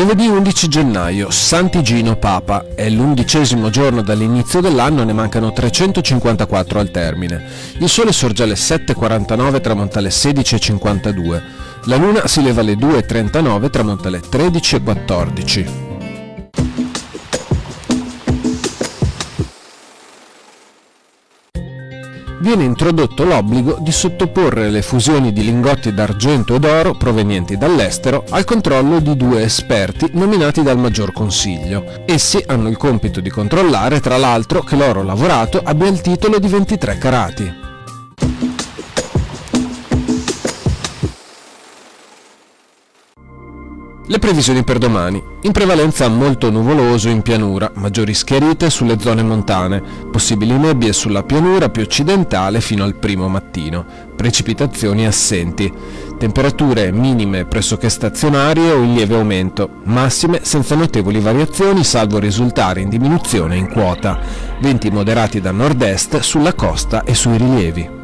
Giovedì 11 gennaio, Sant'Igino Papa. È l'11° giorno dall'inizio dell'anno e ne mancano 354 al termine. Il sole sorge alle 7:49 e tramonta alle 16:52. La luna si leva alle 2:39 e tramonta alle 13:14. Viene introdotto l'obbligo di sottoporre le fusioni di lingotti d'argento ed oro provenienti dall'estero al controllo di 2 esperti nominati dal Maggior Consiglio. Essi hanno il compito di controllare, tra l'altro, che l'oro lavorato abbia il titolo di 23 carati. Le previsioni per domani. In prevalenza molto nuvoloso in pianura, maggiori schiarite sulle zone montane, possibili nebbie sulla pianura più occidentale fino al primo mattino, precipitazioni assenti, temperature minime pressoché stazionarie o in lieve aumento, massime senza notevoli variazioni salvo risultare in diminuzione in quota, venti moderati da nord-est sulla costa e sui rilievi.